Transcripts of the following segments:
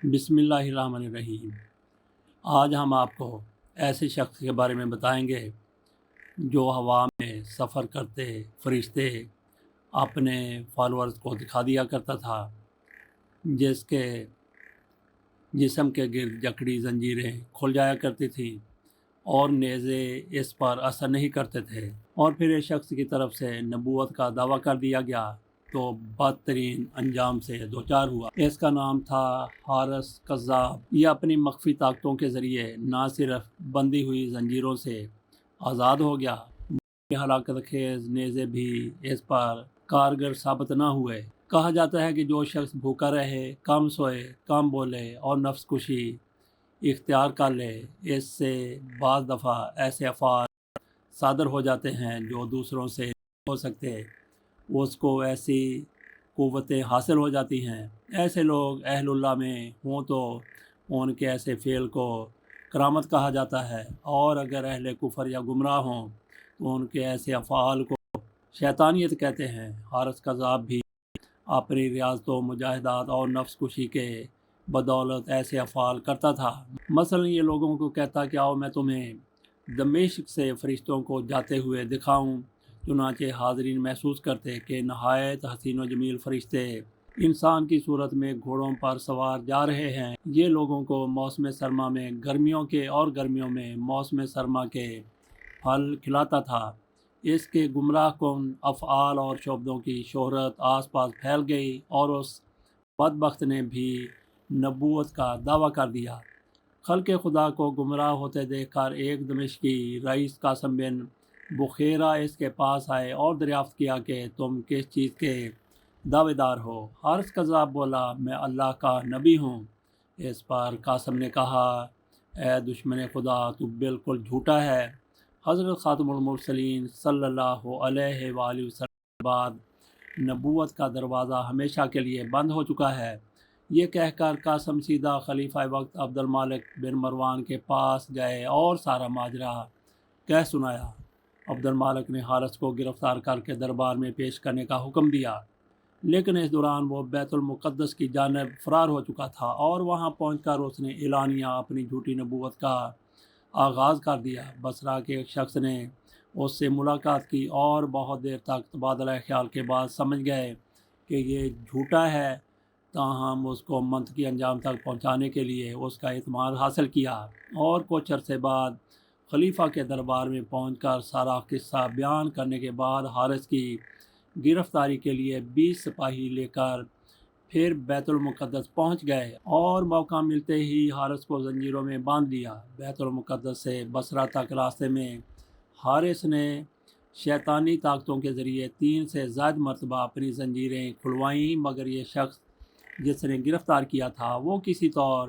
بسم اللہ الرحمن الرحیم۔ آج ہم آپ کو ایسے شخص کے بارے میں بتائیں گے جو ہوا میں سفر کرتے فرشتے اپنے فالورز کو دکھا دیا کرتا تھا، جس کے جسم کے گرد جکڑی زنجیریں کھل جایا کرتی تھیں اور نیزے اس پر اثر نہیں کرتے تھے، اور پھر اس شخص کی طرف سے نبوت کا دعویٰ کر دیا گیا تو بدترین انجام سے دوچار ہوا۔ اس کا نام تھا حارث کذاب۔ یہ اپنی مخفی طاقتوں کے ذریعے نہ صرف بندھی ہوئی زنجیروں سے آزاد ہو گیا، بلکہ ہلاکت خیز نیزے بھی اس پر کارگر ثابت نہ ہوئے۔ کہا جاتا ہے کہ جو شخص بھوکا رہے، کم سوئے، کم بولے اور نفس کشی اختیار کر لے، اس سے بعض دفعہ ایسے افعال صادر ہو جاتے ہیں جو دوسروں سے نہیں ہو سکتے، اس کو ایسی قوتیں حاصل ہو جاتی ہیں۔ ایسے لوگ اہل اللہ میں ہوں تو ان کے ایسے فعل کو کرامت کہا جاتا ہے، اور اگر اہل کفر یا گمراہ ہوں تو ان کے ایسے افعال کو شیطانیت کہتے ہیں۔ حارث کذاب بھی اپنی ریاضت و مجاہدات اور نفس کشی کے بدولت ایسے افعال کرتا تھا۔ مثلا یہ لوگوں کو کہتا کہ آؤ میں تمہیں دمشق سے فرشتوں کو جاتے ہوئے دکھاؤں۔ چنانچہ حاضرین محسوس کرتے کہ نہایت حسین و جمیل فرشتے انسان کی صورت میں گھوڑوں پر سوار جا رہے ہیں۔ یہ لوگوں کو موسم سرما میں گرمیوں کے اور گرمیوں میں موسم سرما کے پھل کھلاتا تھا۔ اس کے گمراہ کن افعال اور شعبدوں کی شہرت آس پاس پھیل گئی، اور اس بدبخت نے بھی نبوت کا دعویٰ کر دیا۔ خلق خدا کو گمراہ ہوتے دیکھ کر ایک دمشقی رئیس قاسم بن بخیرہ اس کے پاس آئے اور دریافت کیا کہ تم کس چیز کے دعوے دار ہو؟ حارث کذاب بولا، میں اللہ کا نبی ہوں۔ اس پر قاسم نے کہا، اے دشمن خدا، تو بالکل جھوٹا ہے۔ حضرت خاتم المرسلین صلی اللہ علیہ وآلہ وسلم کے بعد نبوت کا دروازہ ہمیشہ کے لیے بند ہو چکا ہے۔ یہ کہہ کر قاسم سیدھا خلیفہ وقت عبد المالک بن مروان کے پاس گئے اور سارا ماجرا کہہ سنایا۔ عبد المالک نے حارث کو گرفتار کر کے دربار میں پیش کرنے کا حکم دیا، لیکن اس دوران وہ بیت المقدس کی جانب فرار ہو چکا تھا، اور وہاں پہنچ کر اس نے اعلانیہ اپنی جھوٹی نبوت کا آغاز کر دیا۔ بصرہ کے ایک شخص نے اس سے ملاقات کی اور بہت دیر تک تبادلہ خیال کے بعد سمجھ گئے کہ یہ جھوٹا ہے، تاہم اس کو منطقی انجام تک پہنچانے کے لیے اس کا اعتماد حاصل کیا، اور کچھ عرصے بعد خلیفہ کے دربار میں پہنچ کر سارا قصہ بیان کرنے کے بعد حارث کی گرفتاری کے لیے 20 سپاہی لے کر پھر بیت المقدس پہنچ گئے، اور موقع ملتے ہی حارث کو زنجیروں میں باندھ لیا۔ بیت المقدس سے بصرہ تک راستے میں حارث نے شیطانی طاقتوں کے ذریعے 3 سے زائد مرتبہ اپنی زنجیریں کھلوائیں، مگر یہ شخص جس نے گرفتار کیا تھا وہ کسی طور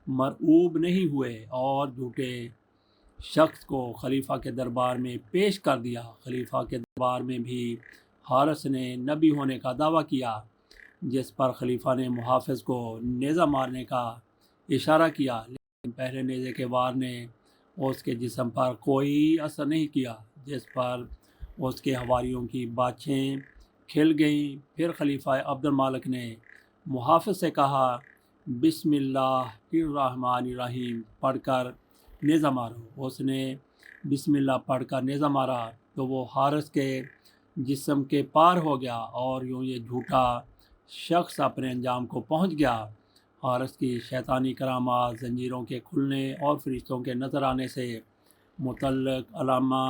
مرعوب نہیں ہوئے اور جھوٹے شخص کو خلیفہ کے دربار میں پیش کر دیا۔ خلیفہ کے دربار میں بھی حارث نے نبی ہونے کا دعویٰ کیا، جس پر خلیفہ نے محافظ کو نیزہ مارنے کا اشارہ کیا، لیکن پہلے نیزے کے وار نے اس کے جسم پر کوئی اثر نہیں کیا، جس پر اس کے حواریوں کی باچھیں کھل گئیں۔ پھر خلیفہ عبد المالک نے محافظ سے کہا، بسم اللہ الرحمن الرحیم پڑھ کر نیزہ مارو۔ اس نے بسم اللہ پڑھ کر نیزہ مارا تو وہ حارث کے جسم کے پار ہو گیا، اور یوں یہ جھوٹا شخص اپنے انجام کو پہنچ گیا۔ حارث کی شیطانی کرامات، زنجیروں کے کھلنے اور فرشتوں کے نظر آنے سے متعلق علامہ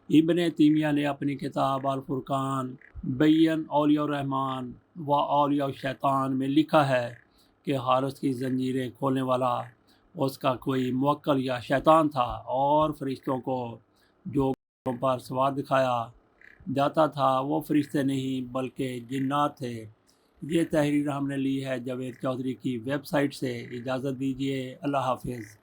ابن تیمیہ نے اپنی کتاب الفرقان بین اولیاء الرحمن و اولیاء الشیطان میں لکھا ہے کہ حارث کی زنجیریں کھولنے والا اس کا کوئی موکل یا شیطان تھا، اور فرشتوں کو جو گھوڑوں پر سوار دکھایا جاتا تھا وہ فرشتے نہیں بلکہ جنات تھے۔ یہ تحریر ہم نے لی ہے جاوید چودھری کی ویب سائٹ سے۔ اجازت دیجیے، اللہ حافظ۔